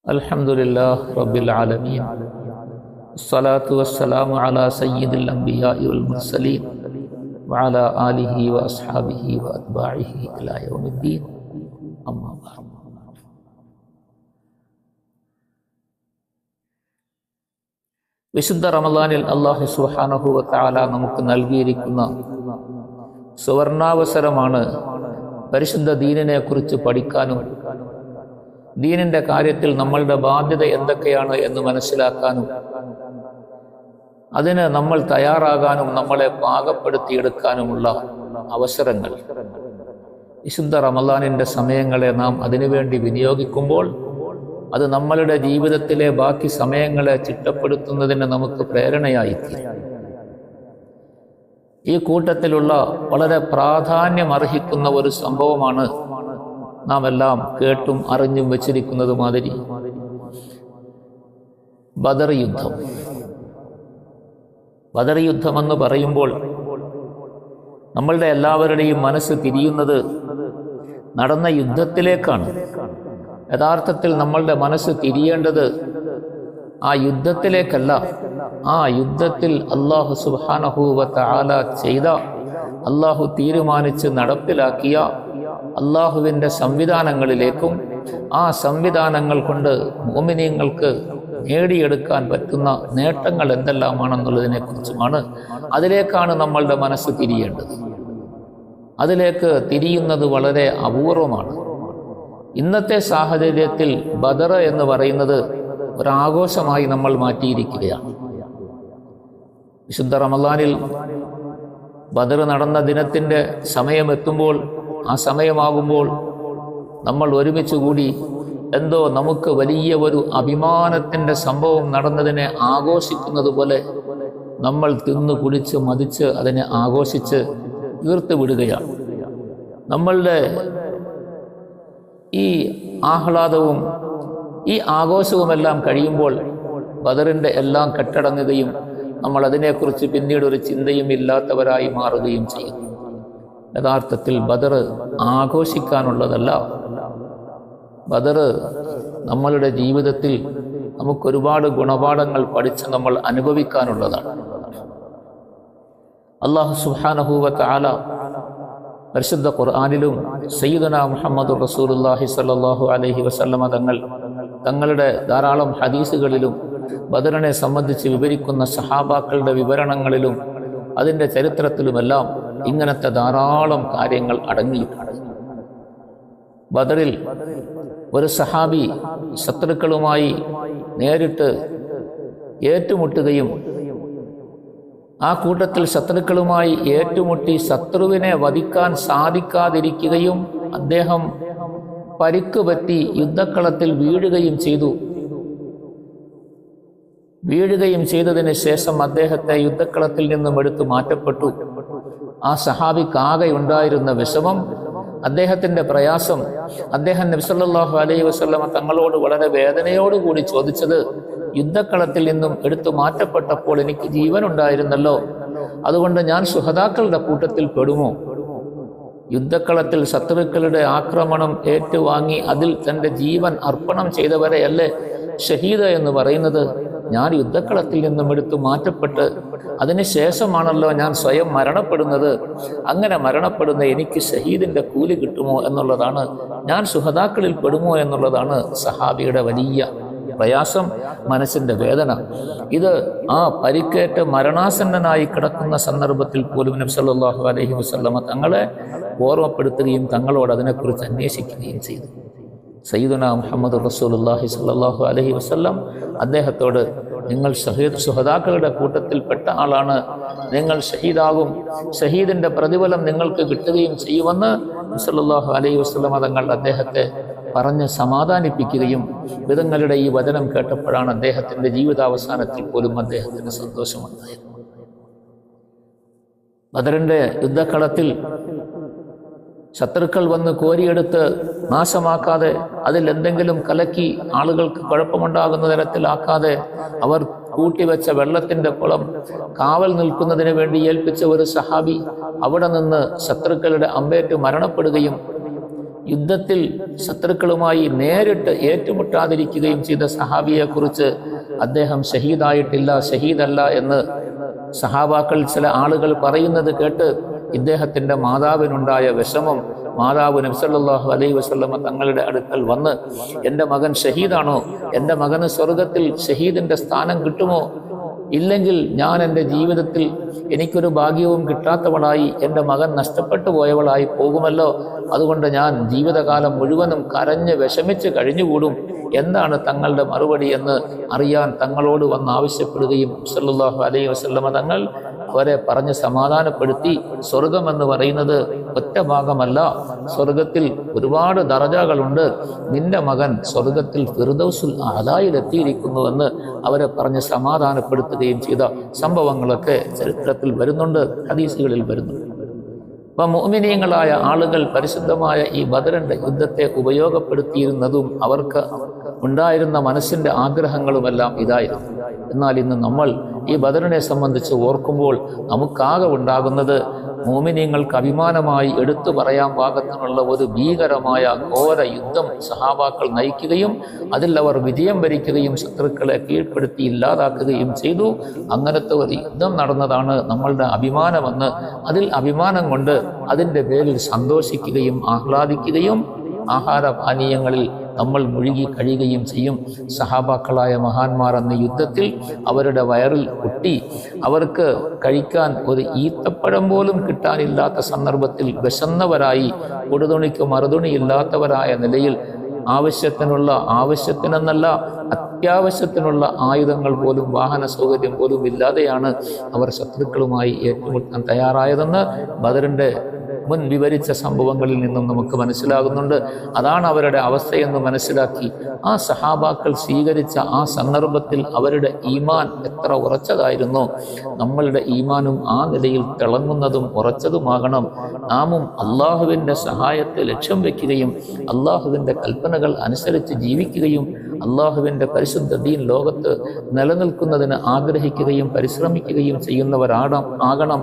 Alhamdulillah Rabbil Alameen. Salatu wassalamu ala Sayyidil Anbiya'i wal Mursaleen wa ala alihi wa ashabihi wa atba'ihi ila yawmiddin. Amma ba'd. വിശുദ്ധ റമളാനിൽ അല്ലാഹു സുബ്ഹാനഹു വ തആല നമുക്ക് നൽകിയിരിക്കുന്ന സുവർണാവസരമാണ് പരിശുദ്ധ ദീനിനെ കുറിച്ച് പഠിക്കാനും ദീനിന്റെ കാര്യത്തിൽ നമ്മളുടെ ബാധ്യത എന്തൊക്കെയാണ് എന്ന് മനസ്സിലാക്കാനും അതിന് നമ്മൾ തയ്യാറാകാനും നമ്മളെ പാകപ്പെടുത്തിയെടുക്കാനുമുള്ള അവസരങ്ങൾ. വിശുദ്ധ റമളാനിന്റെ സമയങ്ങളെ നാം അതിനുവേണ്ടി വിനിയോഗിക്കുമ്പോൾ അത് നമ്മളുടെ ജീവിതത്തിലെ ബാക്കി സമയങ്ങളെ ചിട്ടപ്പെടുത്തുന്നതിന് നമുക്ക് പ്രേരണയായിത്തീരും. ഈ കൂട്ടത്തിലുള്ള വളരെ പ്രാധാന്യമർഹിക്കുന്ന ഒരു സംഭവമാണ് നാം എല്ലാം കേട്ടും അറിഞ്ഞും വെച്ചിരിക്കുന്നത് മാതിരി ബദർ യുദ്ധം. ബദർ യുദ്ധമെന്ന് പറയുമ്പോൾ നമ്മളുടെ എല്ലാവരുടെയും മനസ്സ് തിരിയുന്നത് നടന്ന യുദ്ധത്തിലേക്കാണ്. യഥാർത്ഥത്തിൽ നമ്മളുടെ മനസ്സ് തിരിയേണ്ടത് ആ യുദ്ധത്തിലേക്കല്ല, ആ യുദ്ധത്തിൽ അല്ലാഹു സുബ്ഹാനഹു വ തആല ചെയ്ത, അല്ലാഹു തീരുമാനിച്ച് നടപ്പിലാക്കിയ അല്ലാഹുവിൻ്റെ സംവിധാനങ്ങളിലേക്കും ആ സംവിധാനങ്ങൾ കൊണ്ട് മുഅ്മിനീങ്ങൾക്ക് നേടിയെടുക്കാൻ പറ്റുന്ന നേട്ടങ്ങൾ എന്തെല്ലാമാണെന്നുള്ളതിനെ കുറിച്ചുമാണ്. അതിലേക്കാണ് നമ്മളുടെ മനസ്സ് തിരിയേണ്ടത്. അതിലേക്ക് തിരിയുന്നത് വളരെ അപൂർവമാണ്. ഇന്നത്തെ സാഹചര്യത്തിൽ ബദർ എന്ന് പറയുന്നത് ഒരാഘോഷമായി നമ്മൾ മാറ്റിയിരിക്കുകയാണ്. വിശുദ്ധ റമളാനിൽ ബദർ നടന്ന ദിനത്തിൻ്റെ സമയമെത്തുമ്പോൾ, ആ സമയമാകുമ്പോൾ നമ്മൾ ഒരുമിച്ച് കൂടി എന്തോ നമുക്ക് വലിയ ഒരു അഭിമാനത്തിൻ്റെ സംഭവം നടന്നതിനെ ആഘോഷിക്കുന്നത് പോലെ നമ്മൾ തിന്നു കുടിച്ച് മതിച്ച് അതിനെ ആഘോഷിച്ച് തീർത്ത് വിടുകയാണ്. നമ്മളുടെ ഈ ആഹ്ലാദവും ഈ ആഘോഷവുമെല്ലാം കഴിയുമ്പോൾ ബദറിൻ്റെ എല്ലാം കെട്ടടങ്ങുകയും നമ്മൾ അതിനെക്കുറിച്ച് പിന്നീട് ഒരു ചിന്തയും ഇല്ലാത്തവരായി മാറുകയും ചെയ്യുന്നു. യഥാർത്ഥത്തിൽ ബദർ ആഘോഷിക്കാനുള്ളതല്ല. ബദർ നമ്മളുടെ ജീവിതത്തിൽ നമുക്കൊരുപാട് ഗുണപാഠങ്ങൾ പഠിച്ച് നമ്മൾ അനുഭവിക്കാനുള്ളതാണ്. അല്ലാഹു സുബ്ഹാനഹു വ തആല പരിശുദ്ധ ഖുർആനിലും സയ്യിദുനാ മുഹമ്മദുർ റസൂലുള്ളാഹി സ്വല്ലല്ലാഹു അലൈഹി വസല്ലമ തങ്ങളുടെ ധാരാളം ഹദീസുകളിലും ബദറിനെ സംബന്ധിച്ച് വിവരിക്കുന്ന സഹാബാക്കളുടെ വിവരണങ്ങളിലും അതിൻ്റെ ചരിത്രത്തിലുമെല്ലാം ഇങ്ങനത്തെ ധാരാളം കാര്യങ്ങൾ അടങ്ങിയിട്ടുണ്ട്. ബദറിൽ ഒരു സഹാബി ശത്രുക്കളുമായി നേരിട്ട് ഏറ്റുമുട്ടുകയും ആ കൂട്ടത്തിൽ ശത്രുക്കളുമായി ഏറ്റുമുട്ടി ശത്രുവിനെ വധിക്കാൻ സാധിക്കാതിരിക്കുകയും അദ്ദേഹം പരിക്ക് പറ്റി യുദ്ധക്കളത്തിൽ വീഴുകയും ചെയ്തതിന് ശേഷം അദ്ദേഹത്തെ യുദ്ധക്കളത്തിൽ നിന്നും എടുത്തു മാറ്റപ്പെട്ടു. ആ സഹാബിക്കാകെ ഉണ്ടായിരുന്ന വിഷമം, അദ്ദേഹത്തിൻ്റെ പ്രയാസം, അദ്ദേഹം നബി സല്ലല്ലാഹു അലൈഹി വസല്ലമ തങ്ങളോട് വളരെ വേദനയോടുകൂടി ചോദിച്ചത്, യുദ്ധക്കളത്തിൽ നിന്നും എടുത്തു മാറ്റപ്പെട്ടപ്പോൾ എനിക്ക് ജീവൻ ഉണ്ടായിരുന്നല്ലോ, അതുകൊണ്ട് ഞാൻ ശുഹദാക്കളുടെ കൂട്ടത്തിൽ പെടുമോ? യുദ്ധക്കളത്തിൽ ശത്രുക്കളുടെ ആക്രമണം ഏറ്റുവാങ്ങി അതിൽ തൻ്റെ ജീവൻ അർപ്പണം ചെയ്തവരെയല്ലേ ഷഹീദ് എന്ന് പറയുന്നത്? ഞാൻ യുദ്ധക്കളത്തിൽ നിന്നും എടുത്തു മാറ്റപ്പെട്ട് അതിനുശേഷമാണല്ലോ ഞാൻ സ്വയം മരണപ്പെടുന്നത്. അങ്ങനെ മരണപ്പെടുന്ന എനിക്ക് ഷഹീദിൻ്റെ കൂലി കിട്ടുമോ എന്നുള്ളതാണ്, ഞാൻ ശുഹദാക്കളിൽ പെടുമോ എന്നുള്ളതാണ് സഹാബിയുടെ വലിയ പ്രയാസം, മനസ്സിൻ്റെ വേദന. ഇത് ആ പരിക്കേറ്റ് മരണാസന്നനായി കിടക്കുന്ന സന്ദർഭത്തിൽ പോലും നബി സല്ലല്ലാഹു അലൈഹി വസല്ലമ തങ്ങളെ ഓർമ്മപ്പെടുത്തുകയും തങ്ങളോട് അതിനെക്കുറിച്ച് അന്വേഷിക്കുകയും ചെയ്തു. സയ്യിദുനാ മുഹമ്മദ് റസൂലുള്ളാഹി സ്വല്ലല്ലാഹു അലൈഹി വസല്ലം അദ്ദേഹത്തോട്, നിങ്ങൾ ശുഹദാക്കളുടെ കൂട്ടത്തിൽപ്പെട്ട ആളാണ്, നിങ്ങൾ ഷഹീദാകും, ഷഹീദിൻ്റെ പ്രതിഫലം നിങ്ങൾക്ക് കിട്ടുകയും ചെയ്യുമെന്ന് സല്ലല്ലാഹു അലൈഹി വസല്ലം തങ്ങൾ അദ്ദേഹത്തെ പറഞ്ഞ് സമാധാനിപ്പിക്കുകയും വിധങ്ങളുടെ ഈ വചനം കേട്ടപ്പോഴാണ് അദ്ദേഹത്തിൻ്റെ ജീവിതാവസാനത്തിൽ പോലും അദ്ദേഹത്തിന് സന്തോഷമുണ്ടായത്. ബദറിൻ്റെ യുദ്ധക്കളത്തിൽ ശത്രുക്കൾ വന്ന് കോരിയെടുത്ത് നാശമാക്കാതെ, അതിൽ എന്തെങ്കിലും കലക്കി ആളുകൾക്ക് കുഴപ്പമുണ്ടാകുന്ന തരത്തിലാക്കാതെ, അവർ കൂട്ടിവെച്ച വെള്ളത്തിൻ്റെ കുളം കാവൽ നിൽക്കുന്നതിന് വേണ്ടി ഏൽപ്പിച്ച ഒരു സഹാബി അവിടെ നിന്ന് ശത്രുക്കളുടെ അമ്പേറ്റ് മരണപ്പെടുകയും യുദ്ധത്തിൽ ശത്രുക്കളുമായി നേരിട്ട് ഏറ്റുമുട്ടാതിരിക്കുകയും ചെയ്ത സഹാബിയെക്കുറിച്ച് അദ്ദേഹം ഷഹീദായിട്ടില്ല, ഷഹീദല്ല എന്ന് സഹാബാക്കൾ ചില ആളുകൾ പറയുന്നത് കേട്ട് ഇദ്ദേഹത്തിൻ്റെ മാതാവിനുണ്ടായ വിഷമം മാതാവ് നബി സല്ലല്ലാഹു അലൈഹി വസല്ലമ തങ്ങളുടെ അടുക്കൽ വന്ന്, എൻ്റെ മകൻ ഷഹീദാണോ? എൻ്റെ മകന് സ്വർഗത്തിൽ ഷഹീദിൻ്റെ സ്ഥാനം കിട്ടുമോ? ഇല്ലെങ്കിൽ ഞാൻ എൻ്റെ ജീവിതത്തിൽ എനിക്കൊരു ഭാഗ്യവും കിട്ടാത്തവളായി, എൻ്റെ മകൻ നഷ്ടപ്പെട്ടു പോയവളായി പോകുമല്ലോ. അതുകൊണ്ട് ഞാൻ ജീവിതകാലം മുഴുവനും കരഞ്ഞ് വിഷമിച്ച് കഴിഞ്ഞുകൂടും. എന്താണ് തങ്ങളുടെ മറുപടി എന്ന് അറിയാൻ തങ്ങളോട് വന്ന് ആവശ്യപ്പെടുകയും സല്ലല്ലാഹു അലൈഹി വസല്ലമ തങ്ങൾ അവരെ പറഞ്ഞ് സമാധാനപ്പെടുത്തി, സ്വർഗമെന്ന് പറയുന്നത് ഒറ്റ ഭാഗമല്ല, സ്വർഗത്തിൽ ഒരുപാട് ദറജകളുണ്ട്. നിന്റെ മകൻ സ്വർഗത്തിൽ ഫിർദൗസുൽ അഅ്ലായിലെത്തിയിരിക്കുന്നുവെന്ന് അവരെ പറഞ്ഞ് സമാധാനപ്പെടുത്തുകയും ചെയ്ത സംഭവങ്ങളൊക്കെ ചരിത്രത്തിൽ വരുന്നുണ്ട്, ഹദീസുകളിൽ വരുന്നുണ്ട്. അപ്പം മുഅ്മിനീങ്ങളായ ആളുകൾ പരിശുദ്ധമായ ഈ ബദറിന്റെ യുദ്ധത്തെ ഉപയോഗപ്പെടുത്തിയിരുന്നതും അവർക്ക് ഉണ്ടായിരുന്ന മനസ്സിന്റെ ആഗ്രഹങ്ങളുമെല്ലാം ഇതായിരുന്നു. എന്നാൽ ഇന്ന് നമ്മൾ ഈ ബദറിനെ സംബന്ധിച്ച് ഓർക്കുമ്പോൾ നമുക്കാകെ ഉണ്ടാകുന്നത് മുഅ്മിനീങ്ങൾക്ക് അഭിമാനമായി എടുത്തു പറയാൻ പാകത്തിനുള്ള ഒരു ഭീകരമായ ഘോര യുദ്ധം സഹാബാക്കൾ നയിക്കുകയും അതിൽ അവർ വിജയം വരിക്കുകയും ശത്രുക്കളെ കീഴ്പ്പെടുത്തി ഇല്ലാതാക്കുകയും ചെയ്തു. അങ്ങനത്തെ ഒരു യുദ്ധം നടന്നതാണ് നമ്മളുടെ അഭിമാനമെന്ന്, അതിൽ അഭിമാനം കൊണ്ട് അതിൻ്റെ പേരിൽ സന്തോഷിക്കുകയും ആഹ്ലാദിക്കുകയും ആഹാരപാനീയങ്ങളിൽ നമ്മൾ മുഴുകി കഴിയുകയും ചെയ്യും. സഹാബാക്കളായ മഹാന്മാർ അന്ന് യുദ്ധത്തിൽ അവരുടെ വയറിൽ കുട്ടി അവർക്ക് കഴിക്കാൻ ഒരു ഈത്തപ്പഴം പോലും കിട്ടാനില്ലാത്ത സന്ദർഭത്തിൽ വിശന്നവരായി, കൊടുതുണിക്ക് മറുതുണിയില്ലാത്തവരായ നിലയിൽ ആവശ്യത്തിനെന്നല്ല അത്യാവശ്യത്തിനുള്ള ആയുധങ്ങൾ പോലും വാഹന സൗകര്യം പോലും ഇല്ലാതെയാണ് അവർ ശത്രുക്കളുമായി ഏറ്റുമുട്ടാൻ തയ്യാറായതെന്ന് ബദറിന്റെ മുൻ വിവരിച്ച സംഭവങ്ങളിൽ നിന്നും നമുക്ക് മനസ്സിലാകുന്നുണ്ട്. അതാണ് അവരുടെ അവസ്ഥയെന്ന് മനസ്സിലാക്കി ആ സഹാബാക്കൾ സ്വീകരിച്ച ആ സന്ദർഭത്തിൽ അവരുടെ ഈമാൻ എത്ര ഉറച്ചതായിരുന്നു. നമ്മളുടെ ഈമാനും ആ നിലയിൽ തിളങ്ങുന്നതും ഉറച്ചതുമാകണം. നാമും അള്ളാഹുവിൻ്റെ സഹായത്തെ ലക്ഷ്യം വയ്ക്കുകയും അള്ളാഹുവിൻ്റെ കൽപ്പനകൾ അനുസരിച്ച് ജീവിക്കുകയും അള്ളാഹുവിൻ്റെ പരിശുദ്ധ ദീൻ ലോകത്ത് നിലനിൽക്കുന്നതിന് ആഗ്രഹിക്കുകയും പരിശ്രമിക്കുകയും ചെയ്യുന്നവരാകണം.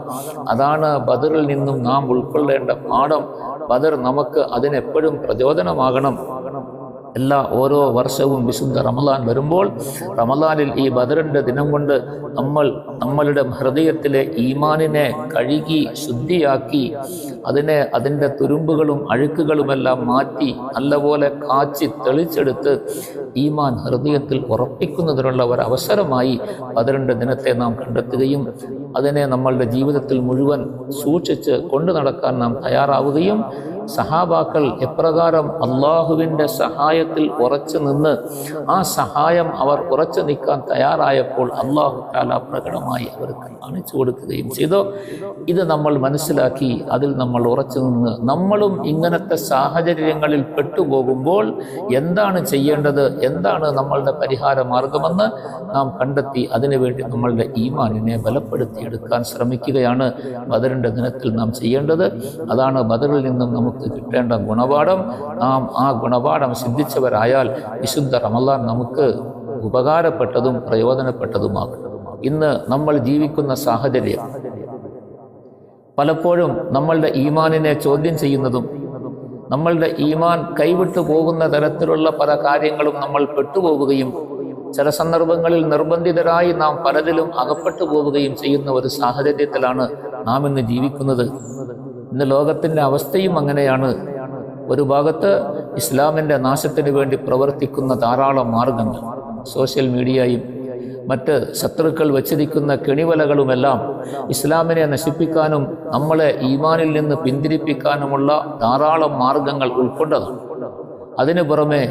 അതാണ് ബദറിൽ നിന്നും നാം ഉൾക്കൊള്ളേണ്ട പാഠം. ബദർ നമുക്ക് അതിനെപ്പോഴും പ്രചോദനമാകണം. ഓരോ വർഷവും വിശുദ്ധ റമളാൻ വരുമ്പോൾ റമളാനിൽ ഈ ബദറിന്റെ ദിനം കൊണ്ട് നമ്മളുടെ ഹൃദയത്തിലെ ഈമാനിനെ കഴുകി ശുദ്ധിയാക്കി അതിൻ്റെ തുരുമ്പുകളും അഴുക്കുകളുമെല്ലാം മാറ്റി നല്ലപോലെ കാച്ചി തെളിച്ചെടുത്ത് ഈമാൻ ഹൃദയത്തിൽ ഉറപ്പിക്കുന്നതിനുള്ള ഒരു അവസരമായി ബദറിന്റെ ദിനത്തെ നാം കണ്ടെത്തുകയും അതിനെ നമ്മളുടെ ജീവിതത്തിൽ മുഴുവൻ സൂക്ഷിച്ച് കൊണ്ടു നടക്കാൻ നാം തയ്യാറാവുകയും സഹാബാക്കൾ എപ്രകാരം അള്ളാഹുവിൻ്റെ സഹായത്തിൽ ഉറച്ചു നിന്ന് ആ സഹായം അവർ ഉറച്ചു നിൽക്കാൻ തയ്യാറായപ്പോൾ അള്ളാഹു തആല പ്രകടമായി അവർക്ക് കാണിച്ചു കൊടുക്കുകയും ചെയ്തു. ഇത് നമ്മൾ മനസ്സിലാക്കി അതിൽ നമ്മൾ ഉറച്ചു നിന്ന് നമ്മളും ഇങ്ങനത്തെ സാഹചര്യങ്ങളിൽ പെട്ടുപോകുമ്പോൾ എന്താണ് ചെയ്യേണ്ടത്, എന്താണ് നമ്മളുടെ പരിഹാര മാർഗമെന്ന് നാം കണ്ടെത്തി അതിനുവേണ്ടി നമ്മളുടെ ഈമാനിനെ ബലപ്പെടുത്തിയെടുക്കാൻ ശ്രമിക്കുകയാണ് ബദറിന്റെ ദിനത്തിൽ നാം ചെയ്യേണ്ടത്. അതാണ് ബദറിൽ നിന്നും നമുക്ക് കിട്ടേണ്ട ഗുണപാഠം. നാം ആ ഗുണപാഠം സിദ്ധിച്ചവരായാൽ വിശുദ്ധ റമളാൻ നമുക്ക് ഉപകാരപ്പെട്ടതും പ്രയോജനപ്പെട്ടതുമാകും. ഇന്ന് നമ്മൾ ജീവിക്കുന്ന സാഹചര്യം പലപ്പോഴും നമ്മളുടെ ഈമാനിനെ ചോദ്യം ചെയ്യുന്നതും നമ്മളുടെ ഈമാൻ കൈവിട്ടു പോകുന്ന തരത്തിലുള്ള പല കാര്യങ്ങളും നമ്മൾ പെട്ടുപോവുകയും ചില സന്ദർഭങ്ങളിൽ നിർബന്ധിതരായി നാം പലതിലും അകപ്പെട്ടു പോവുകയും ചെയ്യുന്ന ഒരു സാഹചര്യത്തിലാണ് നാം ഇന്ന് ജീവിക്കുന്നത്. ഇന്ന് ലോകത്തിൻ്റെ അവസ്ഥയും അങ്ങനെയാണ്. ഒരു ഭാഗത്ത് ഇസ്ലാമിൻ്റെ നാശത്തിന് വേണ്ടി പ്രവർത്തിക്കുന്ന ധാരാളം മാർഗങ്ങൾ, സോഷ്യൽ മീഡിയയും മറ്റ് ശത്രുക്കൾ വച്ചിരിക്കുന്ന കെണിവലകളുമെല്ലാം ഇസ്ലാമിനെ നശിപ്പിക്കാനും നമ്മളെ ഈമാനിൽ നിന്ന് പിന്തിരിപ്പിക്കാനുമുള്ള ധാരാളം മാർഗങ്ങൾ ഉൾക്കൊണ്ടതാണ്. അതിനു പുറമെ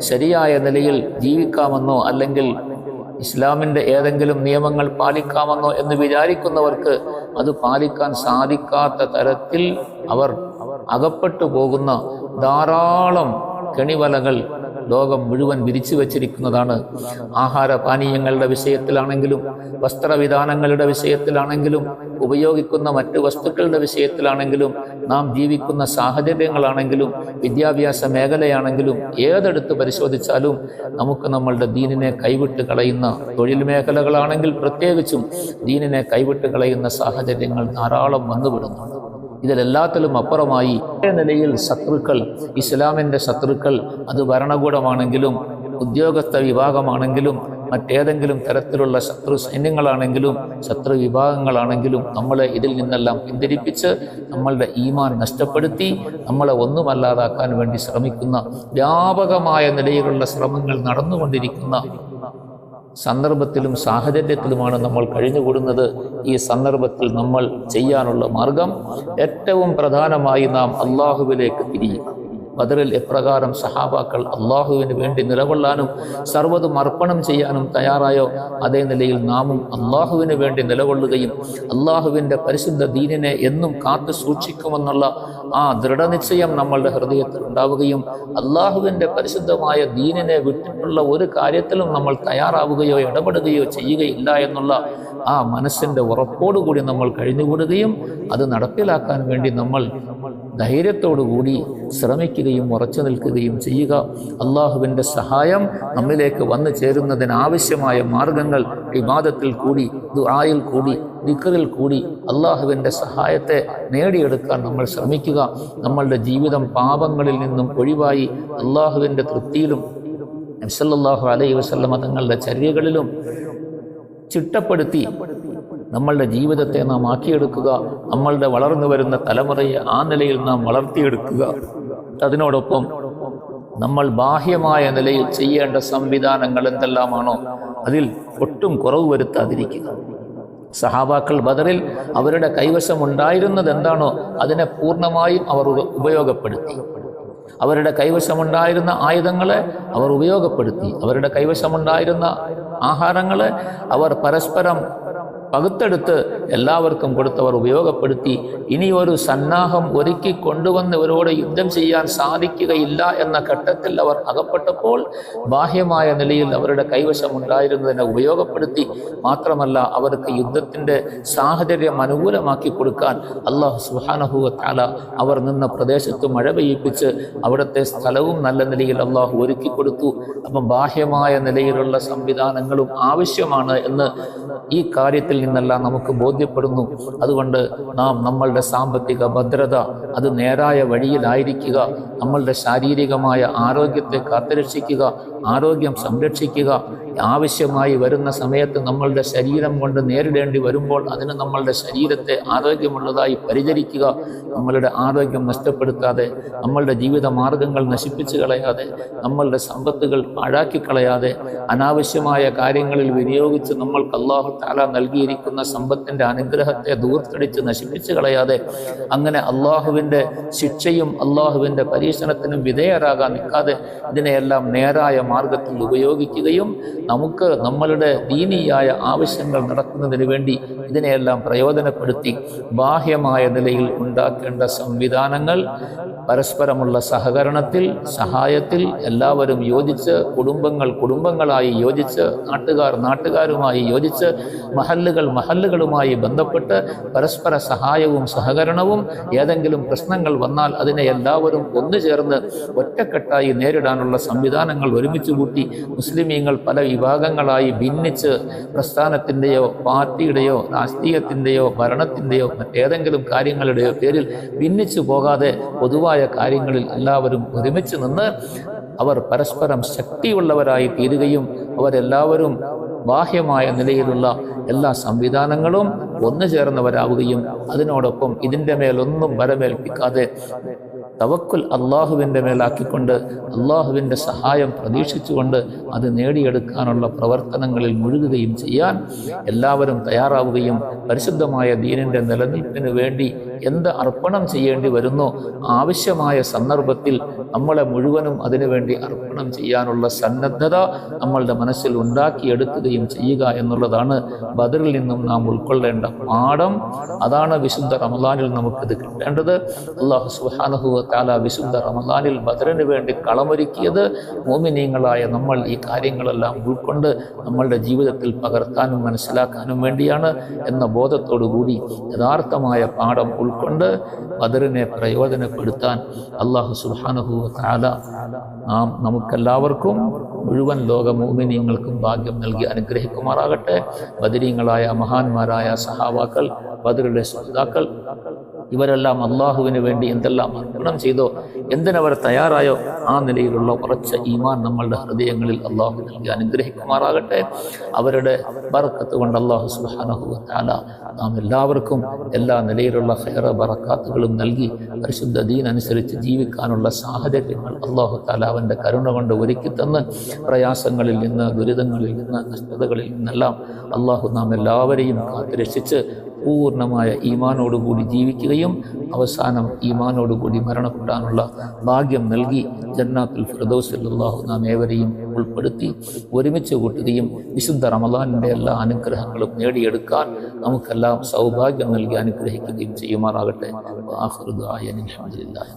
ശരിയായ നിലയിൽ ജീവിക്കാമെന്നോ അല്ലെങ്കിൽ ഇസ്ലാമിൻ്റെ ഏതെങ്കിലും നിയമങ്ങൾ പാലിക്കാമെന്നോ എന്ന് വിചാരിക്കുന്നവർക്ക് അത് പാലിക്കാൻ സാധിക്കാത്ത തരത്തിൽ അവർ അകപ്പെട്ടു പോകുന്ന ധാരാളം കെണിവലകൾ ലോകം മുഴുവൻ വിരിച്ചു വച്ചിരിക്കുന്നതാണ്. ആഹാരപാനീയങ്ങളുടെ വിഷയത്തിലാണെങ്കിലും വസ്ത്രവിധാനങ്ങളുടെ വിഷയത്തിലാണെങ്കിലും ഉപയോഗിക്കുന്ന മറ്റ് വസ്തുക്കളുടെ വിഷയത്തിലാണെങ്കിലും നാം ജീവിക്കുന്ന സാഹചര്യങ്ങളാണെങ്കിലും വിദ്യാഭ്യാസ മേഖലയാണെങ്കിലും ഏതെടുത്ത് പരിശോധിച്ചാലും നമുക്ക് നമ്മളുടെ ദീനിനെ കൈവിട്ട് കളയുന്ന, തൊഴിൽ മേഖലകളാണെങ്കിൽ പ്രത്യേകിച്ചും ദീനിനെ കൈവിട്ട് കളയുന്ന സാഹചര്യങ്ങൾ ധാരാളം വന്നുവിടുന്നു. ഇതിലെല്ലാത്തിലും അപ്പുറമായി നിലയിൽ ശത്രുക്കൾ, ഇസ്ലാമിൻ്റെ ശത്രുക്കൾ, അത് ഭരണകൂടമാണെങ്കിലും ഉദ്യോഗസ്ഥ വിഭാഗമാണെങ്കിലും മറ്റേതെങ്കിലും തരത്തിലുള്ള ശത്രു സൈന്യങ്ങളാണെങ്കിലും ശത്രു വിഭാഗങ്ങളാണെങ്കിലും നമ്മളെ ഇതിൽ നിന്നെല്ലാം പിന്തിരിപ്പിച്ച് നമ്മളുടെ ഈമാൻ നഷ്ടപ്പെടുത്തി നമ്മളെ ഒന്നുമല്ലാതാക്കാൻ വേണ്ടി ശ്രമിക്കുന്ന വ്യാപകമായ നിലയിലുള്ള ശ്രമങ്ങൾ നടന്നുകൊണ്ടിരിക്കുന്ന സന്ദർഭത്തിലും സാഹചര്യത്തിലുമാണ് നമ്മൾ കഴിഞ്ഞുകൂടുന്നത്. ഈ സന്ദർഭത്തിൽ നമ്മൾ ചെയ്യാനുള്ള മാർഗം ഏറ്റവും പ്രധാനമായി നാം അള്ളാഹുവിലേക്ക് തിരിയുക. ബദറിൽ എപ്രകാരം സഹാബാക്കൾ അള്ളാഹുവിന് വേണ്ടി നിലകൊള്ളാനും സർവ്വതും അർപ്പണം ചെയ്യാനും തയ്യാറായോ, അതേ നിലയിൽ നാമും അള്ളാഹുവിന് വേണ്ടി നിലകൊള്ളുകയും അള്ളാഹുവിൻ്റെ പരിശുദ്ധ ദീനിനെ എന്നും കാത്തു സൂക്ഷിക്കുമെന്നുള്ള ആ ദൃഢനിശ്ചയം നമ്മളുടെ ഹൃദയത്തിൽ ഉണ്ടാവുകയും അള്ളാഹുവിൻ്റെ പരിശുദ്ധമായ ദീനിനെ വിട്ടിട്ടുള്ള ഒരു കാര്യത്തിലും നമ്മൾ തയ്യാറാവുകയോ ഇടപെടുകയോ ചെയ്യുകയില്ല എന്നുള്ള ആ മനസ്സിൻ്റെ ഉറപ്പോടുകൂടി നമ്മൾ കഴിഞ്ഞുകൂടുകയും അത് നടപ്പിലാക്കാൻ വേണ്ടി നമ്മൾ ധൈര്യത്തോടുകൂടി ശ്രമിക്കുകയും ഉറച്ചു നിൽക്കുകയും ചെയ്യുക. അള്ളാഹുവിൻ്റെ സഹായം നമ്മിലേക്ക് വന്നു ചേരുന്നതിനാവശ്യമായ മാർഗങ്ങൾ ഇബാദത്തിൽ കൂടി, ദുആയിൽ കൂടി, ദിക്റിൽ കൂടി അള്ളാഹുവിൻ്റെ സഹായത്തെ നേടിയെടുക്കാൻ നമ്മൾ ശ്രമിക്കുക. നമ്മളുടെ ജീവിതം പാപങ്ങളിൽ നിന്നും ഒഴിവായി അള്ളാഹുവിൻ്റെ തൃപ്തിയിലും നബി സല്ലല്ലാഹു അലൈഹി വസല്ലമ തങ്ങളുടെ ചര്യകളിലും ചിട്ടപ്പെടുത്തി നമ്മളുടെ ജീവിതത്തെ നാം ആക്കിയെടുക്കുക. നമ്മളുടെ വളർന്നു വരുന്ന തലമുറയെ ആ നിലയിൽ നാം വളർത്തിയെടുക്കുക. അതിനോടൊപ്പം നമ്മൾ ബാഹ്യമായ നിലയിൽ ചെയ്യേണ്ട സംവിധാനങ്ങൾ എന്തെല്ലാമാണോ അതിൽ ഒട്ടും കുറവ് വരുത്താതിരിക്കുക. സഹാബാക്കൾ ബദറിൽ അവരുടെ കൈവശമുണ്ടായിരുന്നത് എന്താണോ അതിനെ പൂർണ്ണമായും അവർ ഉപയോഗപ്പെടുത്തി. അവരുടെ കൈവശമുണ്ടായിരുന്ന ആയുധങ്ങളെ അവർ ഉപയോഗപ്പെടുത്തി. അവരുടെ കൈവശമുണ്ടായിരുന്ന ആഹാരങ്ങളെ അവർ പരസ്പരം പകുത്തെടുത്ത് എല്ലാവർക്കും കൊടുത്തവർ ഉപയോഗപ്പെടുത്തി. ഇനി ഒരു സന്നാഹം ഒരുക്കി കൊണ്ടുവന്ന് ഇവരോട് യുദ്ധം ചെയ്യാൻ സാധിക്കുകയില്ല എന്ന ഘട്ടത്തിൽ അവർ അകപ്പെട്ടപ്പോൾ ബാഹ്യമായ നിലയിൽ അവരുടെ കൈവശമുണ്ടായിരുന്നതിനെ ഉപയോഗപ്പെടുത്തി. മാത്രമല്ല അവർക്ക് യുദ്ധത്തിൻ്റെ സാഹചര്യം അനുകൂലമാക്കി കൊടുക്കാൻ അല്ലാഹു സുബ്ഹാനഹു വ തആല അവർ നിന്ന പ്രദേശത്ത് മഴ പെയ്യിപ്പിച്ച് അവിടുത്തെ സ്ഥലവും നല്ല നിലയിൽ അല്ലാഹു ഒരുക്കി കൊടുത്തു. അപ്പം ബാഹ്യമായ നിലയിലുള്ള സംവിധാനങ്ങളും ആവശ്യമാണ് എന്ന് ഈ കാര്യത്തിൽ നിന്നെല്ലാം നമുക്ക് ബോധ്യപ്പെടുന്നു. അതുകൊണ്ട് നാം നമ്മളുടെ സാമ്പത്തിക ഭദ്രത അത് നേരായ വഴിയിലായിരിക്കുക. നമ്മളുടെ ശാരീരികമായ ആരോഗ്യത്തെ കാത്തുരക്ഷിക്കുക, ആരോഗ്യം സംരക്ഷിക്കുക. ആവശ്യമായി വരുന്ന സമയത്ത് നമ്മളുടെ ശരീരം കൊണ്ട് നേരിടേണ്ടി വരുമ്പോൾ അതിന് നമ്മളുടെ ശരീരത്തെ ആരോഗ്യമുള്ളതായി പരിചരിക്കുക. നമ്മളുടെ ആരോഗ്യം നഷ്ടപ്പെടുത്താതെ, നമ്മളുടെ ജീവിത മാർഗങ്ങൾ നശിപ്പിച്ചു കളയാതെ, നമ്മളുടെ സമ്പത്തുകൾ പാഴാക്കി കളയാതെ, അനാവശ്യമായ കാര്യങ്ങളിൽ വിനിയോഗിച്ച് നമ്മൾക്ക് അല്ലാഹു തആല നൽകിയിരിക്കുന്ന സമ്പത്തിൻ്റെ അനുഗ്രഹത്തെ ദൂർത്തടിച്ച് നശിപ്പിച്ചു കളയാതെ, അങ്ങനെ അള്ളാഹുവിൻ്റെ ശിക്ഷയും അള്ളാഹുവിൻ്റെ പരീക്ഷണത്തിനും വിധേയരാകാൻ നിൽക്കാതെ ഇതിനെയെല്ലാം നേരായ മാർഗത്തിൽ ഉപയോഗിക്കുകയും നമുക്ക് നമ്മളുടെ ദീനിയായ ആവശ്യങ്ങൾ നടക്കുന്നതിന് വേണ്ടി ഇതിനെയെല്ലാം പ്രയോജനപ്പെടുത്തി ബാഹ്യമായ നിലയിൽ ഉണ്ടാക്കേണ്ട സംവിധാനങ്ങൾ പരസ്പരമുള്ള സഹകരണത്തിൽ, സഹായത്തിൽ എല്ലാവരും യോജിച്ച്, കുടുംബങ്ങളായി യോജിച്ച്, നാട്ടുകാരുമായി യോജിച്ച്, മഹല്ലുകളുമായി ബന്ധപ്പെട്ട് പരസ്പര സഹായവും സഹകരണവും, ഏതെങ്കിലും പ്രശ്നങ്ങൾ വന്നാൽ അതിനെ എല്ലാവരും ഒന്നുചേർന്ന് ഒറ്റക്കെട്ടായി നേരിടാനുള്ള സംവിധാനങ്ങൾ ഒരുമിച്ച് കൂട്ടി മുസ്ലിമീങ്ങൾ പല വിഭാഗങ്ങളായി ഭിന്നിച്ച് പ്രസ്ഥാനത്തിൻ്റെയോ പാർട്ടിയുടെയോ രാഷ്ട്രീയത്തിൻ്റെയോ ഭരണത്തിൻ്റെയോ മറ്റേതെങ്കിലും കാര്യങ്ങളുടെയോ പേരിൽ ഭിന്നിച്ചു പോകാതെ പൊതുവായ കാര്യങ്ങളിൽ എല്ലാവരും ഒരുമിച്ച് നിന്ന് അവർ പരസ്പരം ശക്തിയുള്ളവരായി തീരുകയും അവരെല്ലാവരും ബാഹ്യമായ നിലയിലുള്ള എല്ലാ സംവിധാനങ്ങളും ഒന്നു ചേർന്നവരാവുകയും അതിനോടൊപ്പം ഇതിൻ്റെ മേലൊന്നും വരമേൽപ്പിക്കാതെ തവക്കുൽ അള്ളാഹുവിൻ്റെ മേലാക്കിക്കൊണ്ട് അള്ളാഹുവിൻ്റെ സഹായം പ്രതീക്ഷിച്ചുകൊണ്ട് അത് നേടിയെടുക്കാനുള്ള പ്രവർത്തനങ്ങളിൽ മുഴുകുകയും ചെയ്യാൻ എല്ലാവരും തയ്യാറാവുകയും പരിശുദ്ധമായ ദീനിൻ്റെ നിലനിൽപ്പിന് വേണ്ടി എന്ത് അർപ്പണം ചെയ്യേണ്ടി വരുന്നോ ആവശ്യമായ സന്ദർഭത്തിൽ നമ്മളെ മുഴുവനും അതിനുവേണ്ടി അർപ്പണം ചെയ്യാനുള്ള സന്നദ്ധത നമ്മളുടെ മനസ്സിൽ ഉണ്ടാക്കിയെടുക്കുകയും ചെയ്യുക എന്നുള്ളതാണ് ബദറിൽ നിന്നും നാം ഉൾക്കൊള്ളേണ്ട പാഠം. അതാണ് വിശുദ്ധ റമളാനിൽ നമുക്കിത് കിട്ടേണ്ടത്. അല്ലാഹു സുബ്ഹാനഹു വ തആല വിശുദ്ധ റമളാനിൽ ബദറിന് വേണ്ടി കളമൊരുക്കിയത് മുഅ്മിനീങ്ങളായ നമ്മൾ ഈ കാര്യങ്ങളെല്ലാം ഉൾക്കൊണ്ട് നമ്മളുടെ ജീവിതത്തിൽ പകർത്താനും മനസ്സിലാക്കാനും വേണ്ടിയാണ് എന്ന ബോധത്തോടുകൂടി യഥാർത്ഥമായ പാഠം ഉൾക്കൊണ്ട് ബദറിനെ പ്രയോജനപ്പെടുത്താൻ അല്ലാഹു സുബ്ഹാനഹു വ തആല നമുക്കെല്ലാവർക്കും മുഴുവൻ ലോക മുഅ്മിനീങ്ങൾക്കും ഭാഗ്യം നൽകി അനുഗ്രഹിക്കുമാറാകട്ടെ. ബദരീങ്ങളായ മഹാന്മാരായ സഹാബാക്കൾ, ബദറിലെ സ്വഹാബാക്കൾ ഇവരെല്ലാം അള്ളാഹുവിന് വേണ്ടി എന്തെല്ലാം അർപ്പണം ചെയ്തോ, എന്തിനവർ തയ്യാറായോ ആ നിലയിലുള്ള കുറച്ച് ഈമാൻ നമ്മളുടെ ഹൃദയങ്ങളിൽ അള്ളാഹു നൽകി അനുഗ്രഹിക്കുമാറാകട്ടെ. അവരുടെ ബറക്കത്ത് കൊണ്ട് അള്ളാഹു സുബ്ഹാനഹു വ തആല നാം എല്ലാവർക്കും എല്ലാ നിലയിലുള്ള ഖൈറ ബറക്കാത്തുകളും നൽകി പരിശുദ്ധ ദീൻ അനുസരിച്ച് ജീവിക്കാനുള്ള സാഹചര്യങ്ങൾ അള്ളാഹു തആല അവൻ്റെ കരുണ കൊണ്ട് ഒരുക്കി തന്ന് പ്രയാസങ്ങളിൽ നിന്ന്, ദുരിതങ്ങളിൽ നിന്ന്, കഷ്ടതകളിൽ നിന്നെല്ലാം അള്ളാഹു നാം എല്ലാവരെയും കാത്തുരക്ഷിച്ച് പൂർണ്ണമായ ഈമാനോടുകൂടി ജീവിക്കുകയും അവസാനം ഈമാനോടുകൂടി മരണപ്പെടാനുള്ള ഭാഗ്യം നൽകി ജന്നാത്തുൽ ഫിർദൗസിൽ അല്ലാഹു നാം ഏവരെയും ഉൾപ്പെടുത്തി ഒരുമിച്ച് കൂട്ടുകയും വിശുദ്ധ റമളാനിൻ്റെ എല്ലാ അനുഗ്രഹങ്ങളും നേടിയെടുക്കാൻ നമുക്കെല്ലാം സൗഭാഗ്യം നൽകി അനുഗ്രഹിക്കുകയും ചെയ്യുമാറാകട്ടെ. ആഖിറു ദുആ അൽഹംദുലില്ലാഹി.